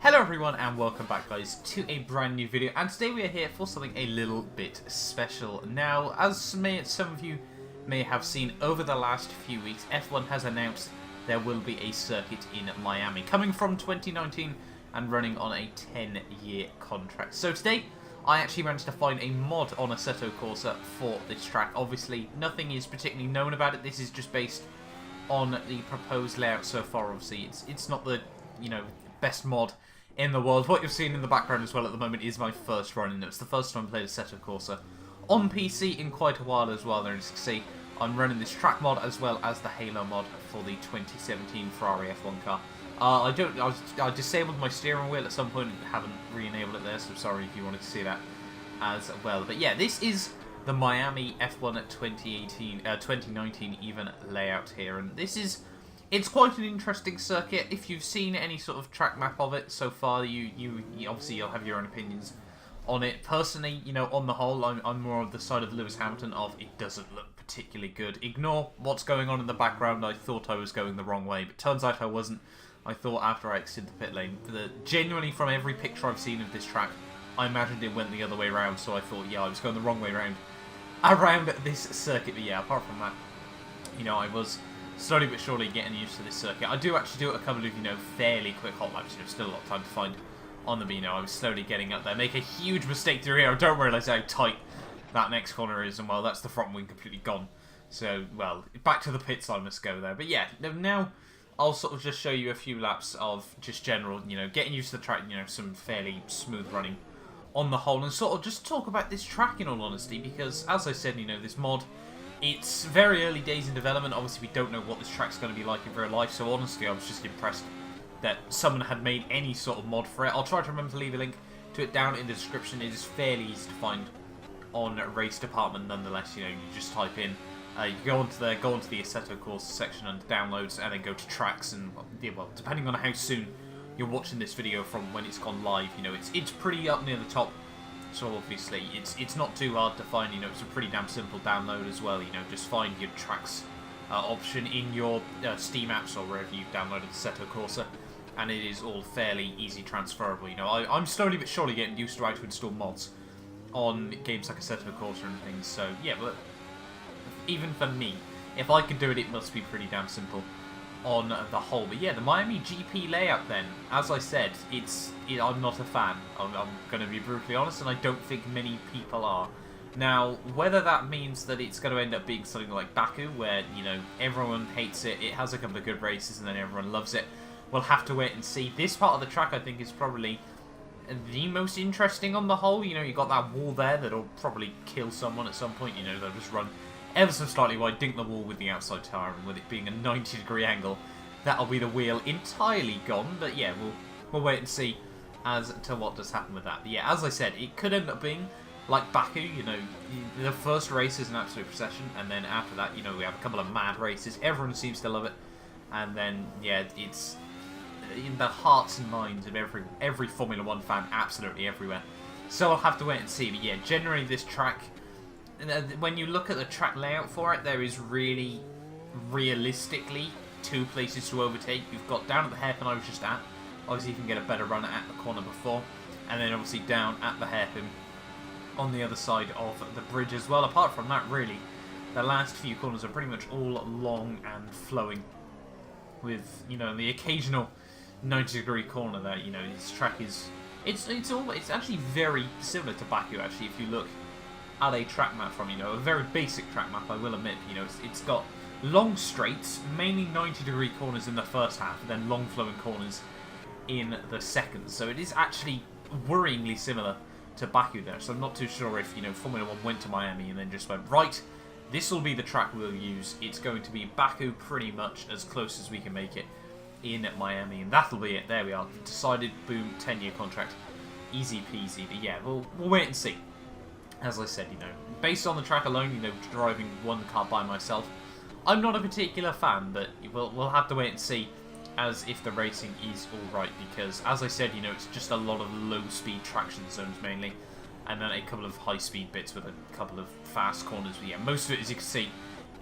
Hello everyone and welcome back guys to a brand new video, and today we are here for something a little bit special. Now, as some of you may have seen over the last few weeks, F1 has announced there will be a circuit in Miami coming from 2019 and running on a 10-year contract. So today I actually managed to find a mod on Assetto Corsa for this track. Obviously nothing is particularly known about it, this is just based on the proposed layout so far. Obviously it's not the best mod in the world. What you're seeing in the background as well at the moment is my first run, and it's the first time I played Assetto Corsa on PC in quite a while as well. There, as you can see, I'm running this track mod as well as the Halo mod for the 2017 Ferrari F1 car. I disabled my steering wheel at some point and haven't re-enabled it there, so sorry if you wanted to see that as well. But yeah, this is the Miami F1 2019 even layout here, and it's quite an interesting circuit. If you've seen any sort of track map of it so far, you obviously you'll have your own opinions on it. Personally, on the whole, I'm more on the side of Lewis Hamilton of it doesn't look particularly good. Ignore what's going on in the background. I thought I was going the wrong way, but turns out I wasn't. I thought after I exited the pit lane, genuinely from every picture I've seen of this track, I imagined it went the other way around, so I thought, yeah, I was going the wrong way around this circuit. But yeah, apart from that, I was slowly but surely getting used to this circuit. I do actually do a couple of, fairly quick hot laps, still a lot of time to find on the I was slowly getting up there. Make a huge mistake through here. I don't realise how tight that next corner is, and well, that's the front wing completely gone. So, well, back to the pits I must go there. But yeah, now I'll sort of just show you a few laps of just general, getting used to the track, some fairly smooth running on the whole, and sort of just talk about this track in all honesty, because as I said, this mod, it's very early days in development. Obviously, we don't know what this track's going to be like in real life, so honestly, I was just impressed that someone had made any sort of mod for it. I'll try to remember to leave a link to it down in the description. It is fairly easy to find on Race Department nonetheless. You just type in, you go onto the Assetto Corsa section under downloads, and then go to tracks, and well, depending on how soon you're watching this video from when it's gone live, it's pretty up near the top. So obviously, it's not too hard to find. It's a pretty damn simple download as well. Just find your tracks option in your Steam apps or wherever you've downloaded Assetto Corsa, and it is all fairly easy transferable. I'm slowly but surely getting used to how to install mods on games like Assetto Corsa and things. So yeah, but even for me, if I can do it, it must be pretty damn simple on the whole. But yeah, the Miami GP layout then, as I said, I'm not a fan. I'm going to be brutally honest, and I don't think many people are. Now, whether that means that it's going to end up being something like Baku, where, everyone hates it, it has a couple of good races, and then everyone loves it, we'll have to wait and see. This part of the track, I think, is probably the most interesting on the whole. You've got that wall there that'll probably kill someone at some point. They'll just run ever so slightly wide, dink the wall with the outside tyre, and with it being a 90-degree angle, that'll be the wheel entirely gone. But yeah, we'll wait and see as to what does happen with that. But yeah, as I said, it could end up being like Baku. The first race is an absolute procession, and then after that, we have a couple of mad races. Everyone seems to love it, and then yeah, it's in the hearts and minds of every Formula 1 fan, absolutely everywhere. So I'll have to wait and see. But yeah, generally this track, when you look at the track layout for it, there is really, realistically, two places to overtake. You've got down at the hairpin I was just at. Obviously, you can get a better run at the corner before. And then obviously down at the hairpin on the other side of the bridge as well. Apart from that, really, the last few corners are pretty much all long and flowing. With, the occasional 90-degree corner there. This track is... It's actually very similar to Baku, actually, if you look at a track map from, a very basic track map, I will admit. It's got long straights, mainly 90-degree corners in the first half, and then long flowing corners in the second. So it is actually worryingly similar to Baku there. So I'm not too sure if, Formula 1 went to Miami and then just went, right, this will be the track we'll use. It's going to be Baku pretty much as close as we can make it in Miami, and that'll be it. There we are. Decided, boom, 10-year contract. Easy peasy. But yeah, we'll wait and see. As I said, based on the track alone, driving one car by myself, I'm not a particular fan, but we'll have to wait and see as if the racing is alright, because, as I said, it's just a lot of low-speed traction zones mainly, and then a couple of high-speed bits with a couple of fast corners. But yeah, most of it, as you can see,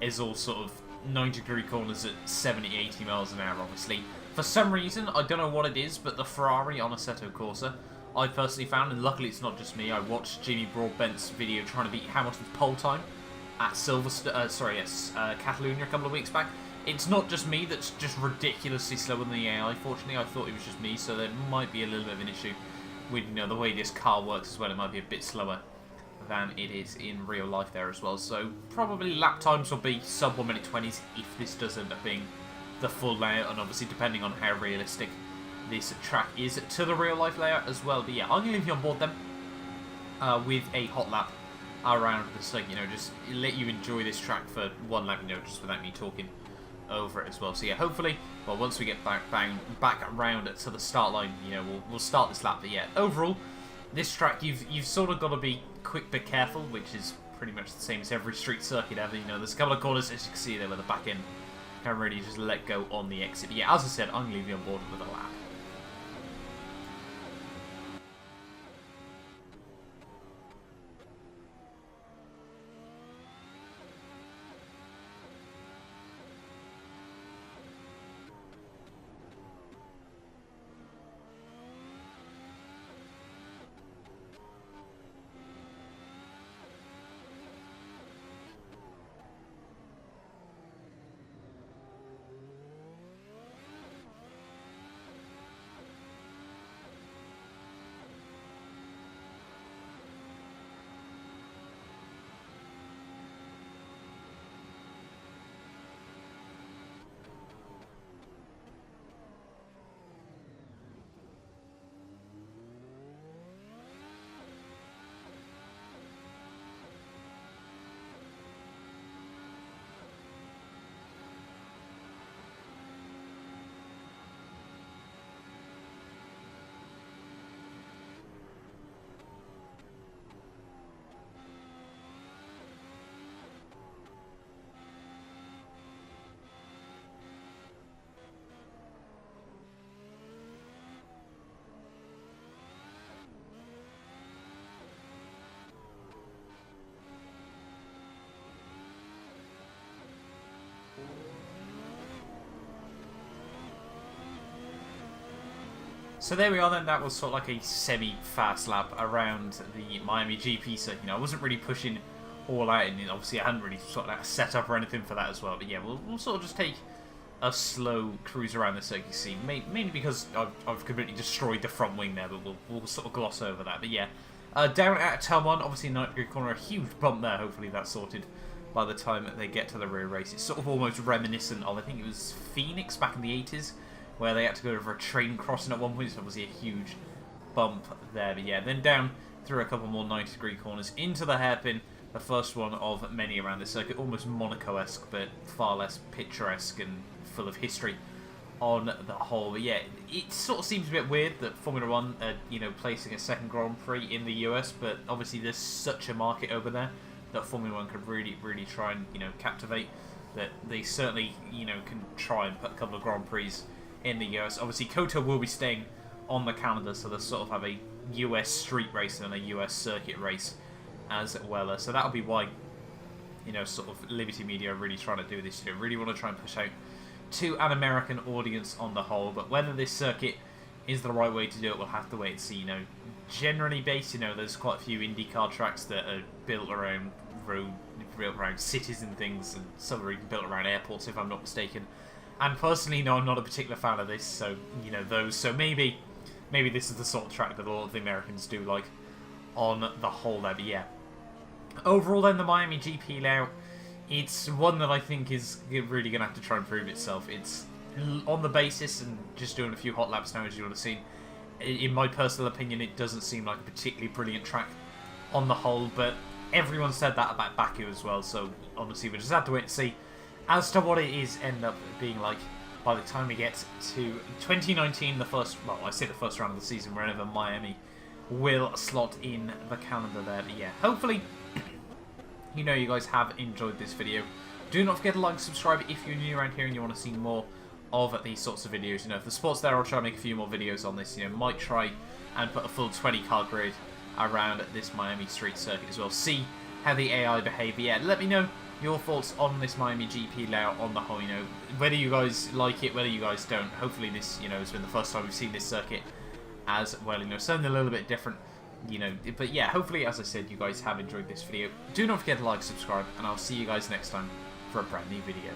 is all sort of 90-degree corners at 70, 80 miles an hour, obviously. For some reason, I don't know what it is, but the Ferrari on Assetto Corsa, I personally found, and luckily it's not just me, I watched Jimmy Broadbent's video trying to beat Hamilton's pole time at Catalunya a couple of weeks back. It's not just me that's just ridiculously slower than the AI, fortunately. I thought it was just me, so there might be a little bit of an issue with, you know, the way this car works as well. It might be a bit slower than it is in real life there as well. So probably lap times will be sub 1 minute 20s if this does end up being the full layout, and obviously depending on how realistic this track is to the real life layout as well. But yeah, I'm going to leave you on board then with a hot lap around the circuit, you know, just let you enjoy this track for one lap, you know, just without me talking over it as well. So yeah, hopefully, well, once we get back around to the start line, you know, we'll start this lap. But yeah, overall, this track, you've sort of got to be quick but careful, which is pretty much the same as every street circuit ever. You know, there's a couple of corners, as you can see there, where the back end can really just let go on the exit. But yeah, as I said, I'm going to leave you on board with a lap. So there we are then, that was sort of like a semi-fast lap around the Miami GP circuit. You know, I wasn't really pushing all out, and obviously I hadn't really sort of like set up or anything for that as well. But yeah, we'll sort of just take a slow cruise around the circuit scene, mainly because I've completely destroyed the front wing there, but we'll sort of gloss over that. But yeah, down at turn 1, obviously 90-degree corner, a huge bump there. Hopefully that's sorted by the time they get to the rear race. It's sort of almost reminiscent of, I think it was Phoenix back in the 80s, where they had to go over a train crossing at one point, so obviously a huge bump there. But yeah, then down through a couple more 90-degree corners into the hairpin, the first one of many around the circuit, almost Monaco-esque, but far less picturesque and full of history on the whole. But yeah, it sort of seems a bit weird that Formula 1 you know, placing a second Grand Prix in the US, but obviously there's such a market over there that Formula 1 could really try and, you know, captivate, that they certainly, you know, can try and put a couple of Grand Prix in the US. Obviously, Koto will be staying on the calendar, so they'll sort of have a US street race and a US circuit race as well. So that'll be why, you know, sort of Liberty Media are really trying to do this. You know, really want to try and push out to an American audience on the whole. But whether this circuit is the right way to do it, we'll have to wait and see. You know, generally based, you know, there's quite a few IndyCar tracks that are built around built around cities and things, and some are even built around airports, if I'm not mistaken. And personally, no, I'm not a particular fan of this, so, you know, those. So maybe this is the sort of track that a lot of the Americans do like on the whole there. But yeah, overall then, the Miami GP layout, it's one that I think is really going to have to try and prove itself. It's on the basis, and just doing a few hot laps now, as you would have seen, in my personal opinion, it doesn't seem like a particularly brilliant track on the whole, but everyone said that about Baku as well, so honestly, we just have to wait and see as to what it is end up being like by the time we get to 2019, the first, well, I say the first round of the season, wherever Miami will slot in the calendar there. But yeah, hopefully, you know, you guys have enjoyed this video. Do not forget to like and subscribe if you're new around here and you want to see more of these sorts of videos. You know, if the sport's there, I'll try and make a few more videos on this. You know, might try and put a full 20 car grid around this Miami street circuit as well. See how the AI behave. But yeah, let me know your thoughts on this Miami GP layout on the whole, you know, whether you guys like it, whether you guys don't. Hopefully this, you know, has been the first time we've seen this circuit as well, you know, something a little bit different, you know. But yeah, hopefully, as I said, you guys have enjoyed this video. Do not forget to like, subscribe, and I'll see you guys next time for a brand new video.